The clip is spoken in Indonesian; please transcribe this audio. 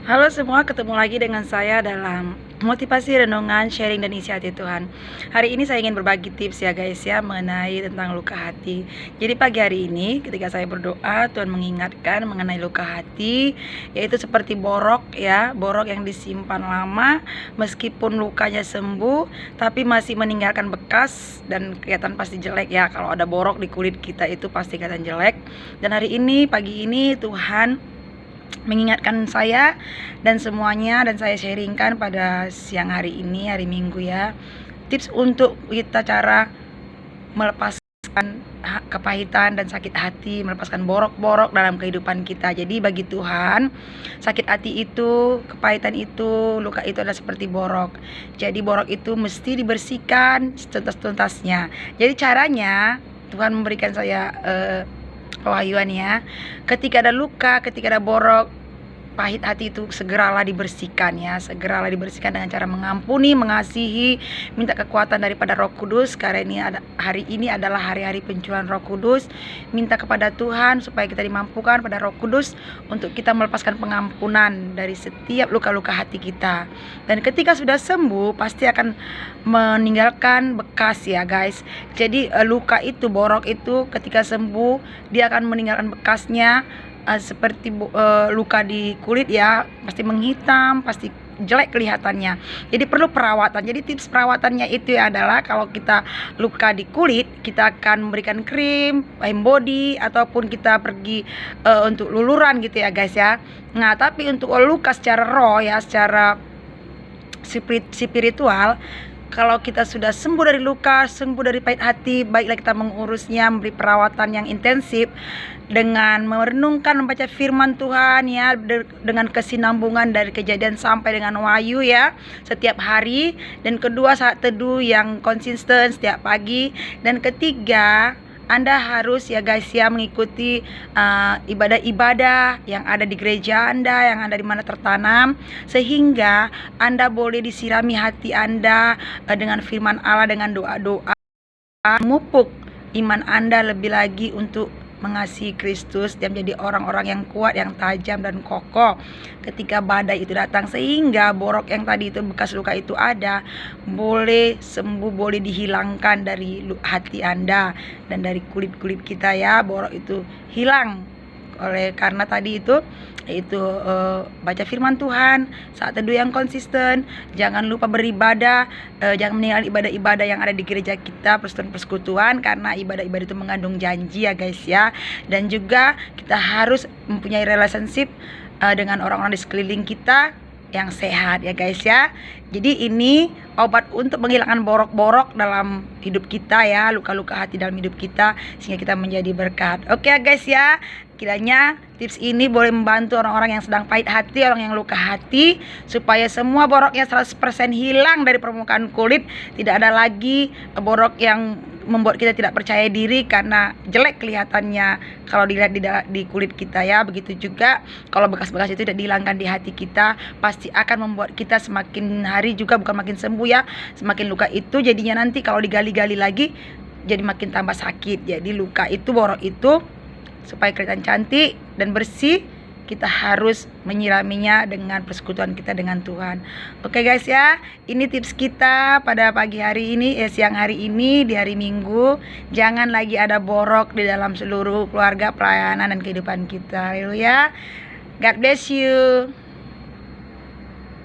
Halo semua, ketemu lagi dengan saya dalam motivasi renungan, sharing dan isi hati Tuhan. Hari ini saya ingin berbagi tips ya guys ya mengenai tentang luka hati. Jadi pagi hari ini ketika saya berdoa, Tuhan mengingatkan mengenai luka hati, yaitu seperti borok ya, borok yang disimpan lama meskipun lukanya sembuh tapi masih meninggalkan bekas dan kelihatan pasti jelek ya. Kalau ada borok di kulit kita itu pasti kelihatan jelek. Dan hari ini pagi ini Tuhan mengingatkan saya dan semuanya, dan saya sharingkan pada siang hari ini, hari Minggu ya, tips untuk kita cara melepaskan kepahitan dan sakit hati, melepaskan borok-borok dalam kehidupan kita. Jadi bagi Tuhan, sakit hati itu, kepahitan itu, luka itu adalah seperti borok. Jadi borok itu mesti dibersihkan setuntas-tuntasnya. Jadi caranya Tuhan memberikan saya pewahyuan ya, ketika ada luka, ketika ada borok, pahit hati itu segeralah dibersihkan ya, segeralah dibersihkan dengan cara mengampuni, mengasihi, minta kekuatan daripada Roh Kudus. Karena hari ini adalah hari-hari pencurahan Roh Kudus. Minta kepada Tuhan supaya kita dimampukan pada Roh Kudus untuk kita melepaskan pengampunan dari setiap luka-luka hati kita. Dan ketika sudah sembuh pasti akan meninggalkan bekas ya guys. Jadi luka itu, borok itu ketika sembuh dia akan meninggalkan bekasnya. Seperti luka di kulit ya, pasti menghitam, pasti jelek kelihatannya. Jadi perlu perawatan. Jadi tips perawatannya itu adalah kalau kita luka di kulit, kita akan memberikan krim, body, ataupun kita pergi untuk luluran gitu ya guys ya. Nah tapi untuk luka secara roh ya, secara spiritual, kalau kita sudah sembuh dari luka, sembuh dari pahit hati, baiklah kita mengurusnya, memberi perawatan yang intensif dengan merenungkan, membaca firman Tuhan ya, dengan kesinambungan dari Kejadian sampai dengan Wahyu ya, setiap hari. Dan kedua, saat teduh yang konsisten setiap pagi. Dan ketiga, Anda harus ya guys ya mengikuti ibadah-ibadah yang ada di gereja Anda, yang ada di mana tertanam, sehingga Anda boleh disirami hati Anda dengan firman Allah, dengan doa-doa, memupuk iman Anda lebih lagi untuk mengasihi Kristus dan menjadi orang-orang yang kuat, yang tajam dan kokoh ketika badai itu datang, sehingga borok yang tadi itu, bekas luka itu ada, boleh sembuh, boleh dihilangkan dari hati Anda dan dari kulit-kulit kita ya. Borok itu hilang oleh karena tadi itu baca firman Tuhan, saat teduh yang konsisten, jangan lupa beribadah, jangan meninggalkan ibadah-ibadah yang ada di gereja kita, persekutuan, karena ibadah-ibadah itu mengandung janji ya guys ya. Dan juga kita harus mempunyai relationship dengan orang-orang di sekeliling kita yang sehat ya guys ya. Jadi ini obat untuk menghilangkan borok-borok dalam hidup kita ya, luka-luka hati dalam hidup kita, sehingga kita menjadi berkat. Oke guys ya, kiranya tips ini boleh membantu orang-orang yang sedang pahit hati, orang yang luka hati, supaya semua boroknya 100% hilang dari permukaan kulit. Tidak ada lagi borok yang membuat kita tidak percaya diri karena jelek kelihatannya kalau dilihat di kulit kita ya. Begitu juga kalau bekas-bekas itu tidak dihilangkan di hati kita, pasti akan membuat kita semakin hari juga bukan makin sembuh ya, semakin luka itu jadinya nanti kalau digali-gali lagi jadi makin tambah sakit. Jadi luka itu, borok itu, supaya kelihatan cantik dan bersih, kita harus menyiraminya dengan persekutuan kita dengan Tuhan. Oke guys ya, ini tips kita pada pagi hari ini, siang hari ini, di hari Minggu. Jangan lagi ada borok di dalam seluruh keluarga, pelayanan dan kehidupan kita. Haleluya. God bless you.